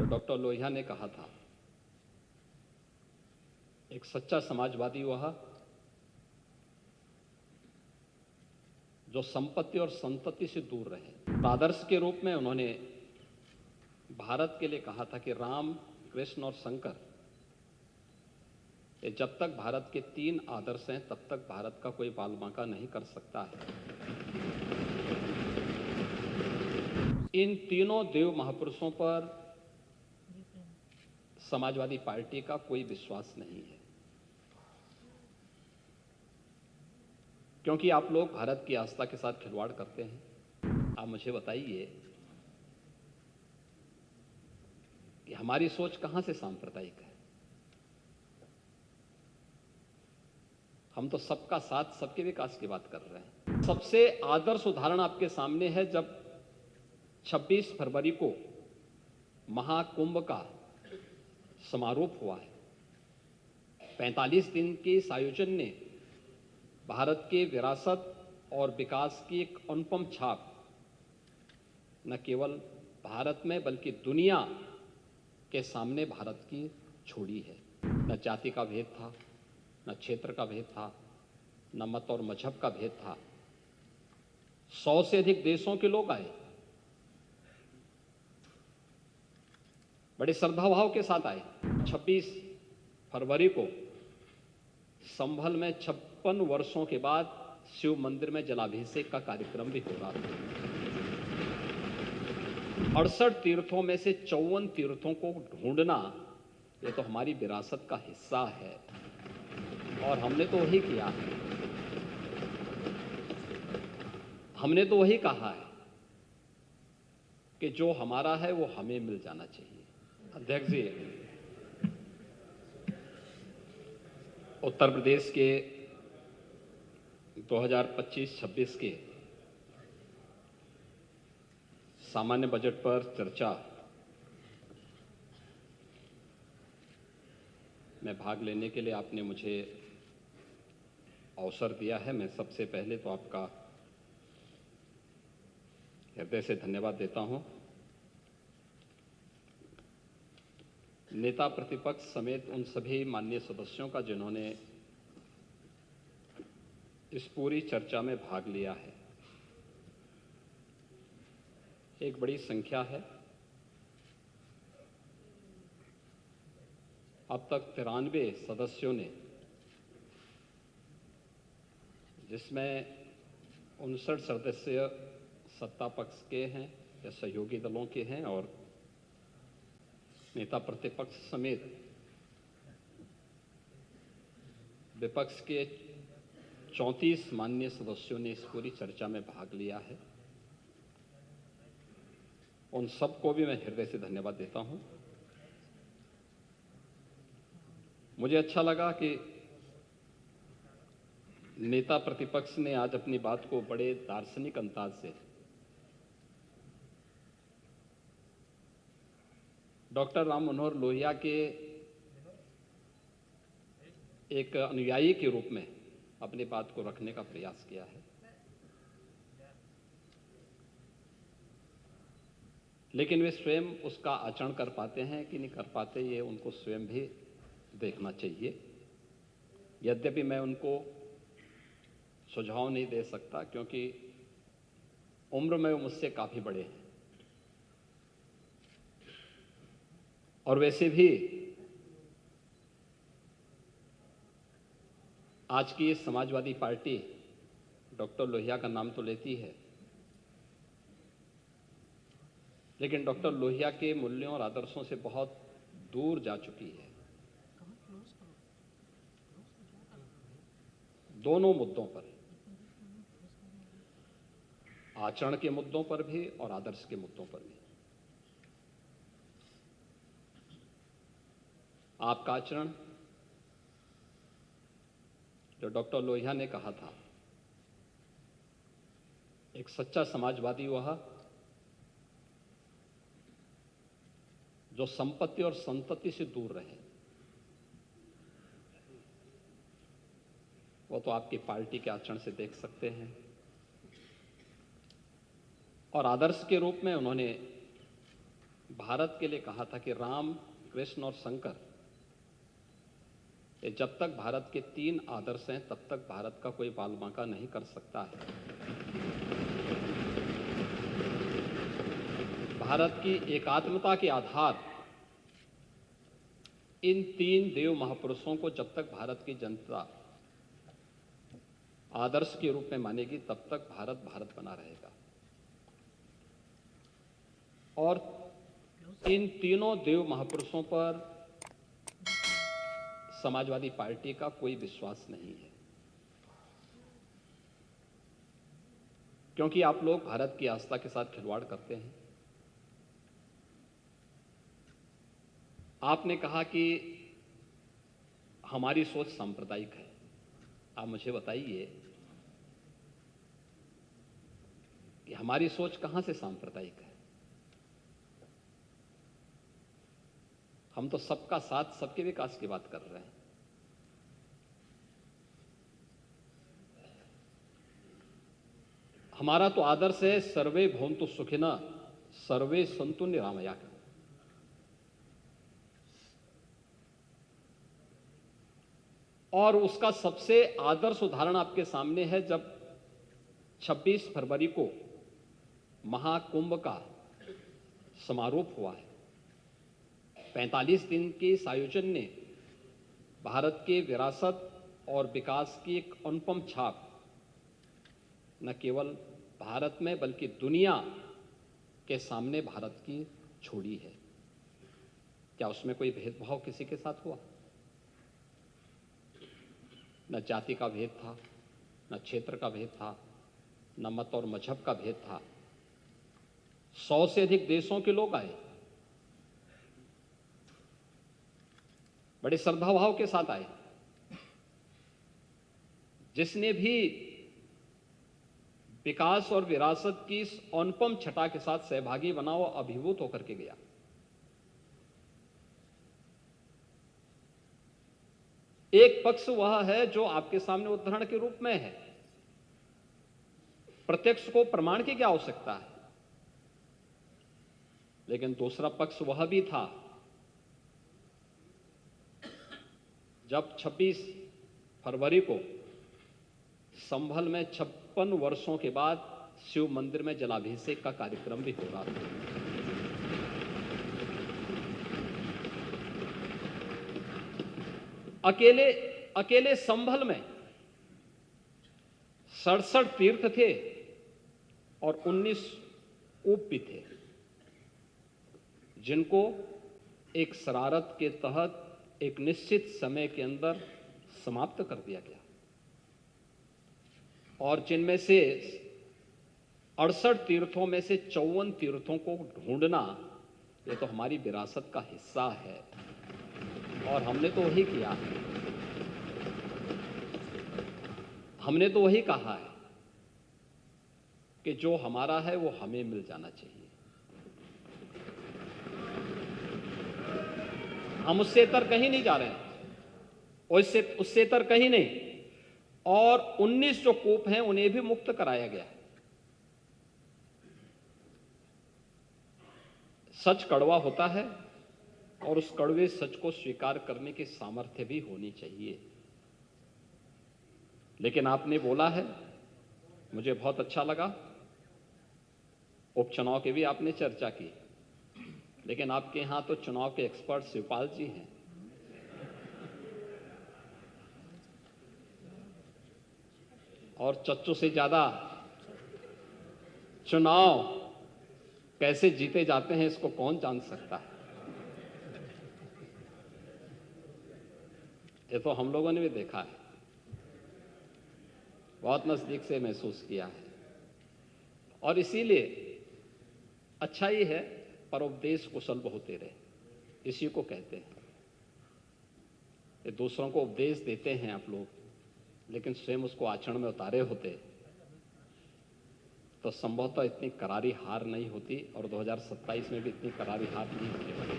Doctor Lohia ने कहा था, एक सच्चा समाजवादी वह जो संपत्ति और संतति से दूर रहे। आदर्श के रूप में उन्होंने भारत के लिए कहा था कि राम, कृष्ण और शंकर, ये जब तक भारत के 3 आदर्श हैं तब तक भारत का कोई बाल बांका नहीं कर सकता है। इन तीनों देव महापुरुषों पर समाजवादी पार्टी का कोई विश्वास नहीं है, क्योंकि आप लोग भारत की आस्था के साथ खिलवाड़ करते हैं। आप मुझे बताइए कि हमारी सोच कहां से सांप्रदायिक है। हम तो सबका साथ, सबके विकास की बात कर रहे हैं। सबसे आदर्श उदाहरण आपके सामने है जब 26 फरवरी को महाकुंभ का समारोह हुआ है। 45 दिन के इस आयोजन ने भारत के विरासत और विकास की एक अनुपम छाप न केवल भारत में बल्कि दुनिया के सामने भारत की छोड़ी है। न जाति का भेद था, न क्षेत्र का भेद था, न मत और मजहब का भेद था। 100 से अधिक देशों के लोग आए, बड़े श्रद्धाभाव के साथ आए। 26 फरवरी को संभल में 56 वर्षों के बाद शिव मंदिर में जलाभिषेक का कार्यक्रम भी हो रहा था। 68 तीर्थों में से 54 तीर्थों को ढूंढना, ये तो हमारी विरासत का हिस्सा है और हमने तो वही किया है। हमने तो वही कहा है कि जो हमारा है वो हमें मिल जाना चाहिए। अध्यक्ष जी, उत्तर प्रदेश के 2025-26 के सामान्य बजट पर चर्चा में भाग लेने के लिए आपने मुझे अवसर दिया है। मैं सबसे पहले तो आपका हृदय से धन्यवाद देता हूं। नेता प्रतिपक्ष समेत उन सभी माननीय सदस्यों का जिन्होंने इस पूरी चर्चा में भाग लिया है, एक बड़ी संख्या है। अब तक 93 सदस्यों ने, जिसमें 59 सदस्य सत्ता पक्ष के हैं या सहयोगी दलों के हैं और नेता प्रतिपक्ष समेत विपक्ष के 34 माननीय सदस्यों ने इस पूरी चर्चा में भाग लिया है। उन सबको भी मैं हृदय से धन्यवाद देता हूं। मुझे अच्छा लगा कि नेता प्रतिपक्ष ने आज अपनी बात को बड़े दार्शनिक अंदाज से डॉक्टर राम मनोहर लोहिया के एक अनुयायी के रूप में अपनी बात को रखने का प्रयास किया है। लेकिन वे स्वयं उसका आचरण कर पाते हैं कि नहीं कर पाते, ये उनको स्वयं भी देखना चाहिए। यद्यपि मैं उनको सुझाव नहीं दे सकता, क्योंकि उम्र में वो मुझसे काफी बड़े हैं और वैसे भी आज की समाजवादी पार्टी डॉक्टर लोहिया का नाम तो लेती है, लेकिन डॉक्टर लोहिया के मूल्यों और आदर्शों से बहुत दूर जा चुकी है। दोनों मुद्दों पर, आचरण के मुद्दों पर भी और आदर्श के मुद्दों पर भी। आपका आचरण, जो डॉक्टर लोहिया ने कहा था, एक सच्चा समाजवादी वह जो संपत्ति और संतति से दूर रहे, वो तो आपकी पार्टी के आचरण से देख सकते हैं। और आदर्श के रूप में उन्होंने भारत के लिए कहा था कि राम, कृष्ण और शंकर, ये जब तक भारत के 3 आदर्श हैं तब तक भारत का कोई बालबांका नहीं कर सकता है। भारत की एकात्मता के आधार इन 3 देव महापुरुषों को जब तक भारत की जनता आदर्श के रूप में मानेगी तब तक भारत भारत बना रहेगा। और इन तीनों देव महापुरुषों पर समाजवादी पार्टी का कोई विश्वास नहीं है, क्योंकि आप लोग भारत की आस्था के साथ खिलवाड़ करते हैं। आपने कहा कि हमारी सोच सांप्रदायिक है। आप मुझे बताइए कि हमारी सोच कहां से सांप्रदायिक है? हम तो सबका साथ, सबके विकास की बात कर रहे हैं। हमारा तो आदर्श है सर्वे भवन्तु सुखिनः सर्वे सन्तु निरामयाः। और उसका सबसे आदर्श उदाहरण आपके सामने है जब 26 फरवरी को महाकुंभ का समारोह हुआ है। 45 दिन के इस आयोजन ने भारत के विरासत और विकास की एक अनुपम छाप न केवल भारत में बल्कि दुनिया के सामने भारत की छोड़ी है। क्या उसमें कोई भेदभाव किसी के साथ हुआ? न जाति का भेद था, न क्षेत्र का भेद था, न मत और मजहब का भेद था। 100 से अधिक देशों के लोग आए, बड़े श्रद्धाभाव के साथ आए। जिसने भी विकास और विरासत की इस अनुपम छटा के साथ सहभागी बना, वो अभिभूत होकर के गया। एक पक्ष वह है जो आपके सामने उदाहरण के रूप में है। प्रत्यक्ष को प्रमाण की क्या आवश्यकता है? लेकिन दूसरा पक्ष वह भी था जब 26 फरवरी को संभल में 56 वर्षों के बाद शिव मंदिर में जलाभिषेक का कार्यक्रम भी हो रहा था। अकेले संभल में 67 तीर्थ थे और 19 कूप भी थे, जिनको एक शरारत के तहत एक निश्चित समय के अंदर समाप्त कर दिया गया। और जिनमें से 68 तीर्थों में से 54 तीर्थों को ढूंढना, ये तो हमारी विरासत का हिस्सा है और हमने तो वही किया है। हमने तो वही कहा है कि जो हमारा है वो हमें मिल जाना चाहिए। हम उससे इतर कहीं नहीं जा रहे हैं, उससे इतर कहीं नहीं। और 19 जो कूप हैं उन्हें भी मुक्त कराया गया है। सच कड़वा होता है और उस कड़वे सच को स्वीकार करने की सामर्थ्य भी होनी चाहिए। लेकिन आपने बोला है, मुझे बहुत अच्छा लगा। उपचुनाव की भी आपने चर्चा की, लेकिन आपके यहां तो चुनाव के एक्सपर्ट शिवपाल जी हैं। और चच्चू से ज्यादा चुनाव कैसे जीते जाते हैं इसको कौन जान सकता है? ये तो हम लोगों ने भी देखा है, बहुत नजदीक से महसूस किया है। और इसीलिए अच्छा ही है, परोपदेश कुशल बहुते रहे, इसी को कहते हैं। ये दूसरों को उपदेश देते हैं आप लोग, लेकिन स्वयं उसको आचरण में उतारे होते तो संभवतः इतनी करारी हार नहीं होती और 2027 में भी इतनी करारी हार नहीं होने वाली।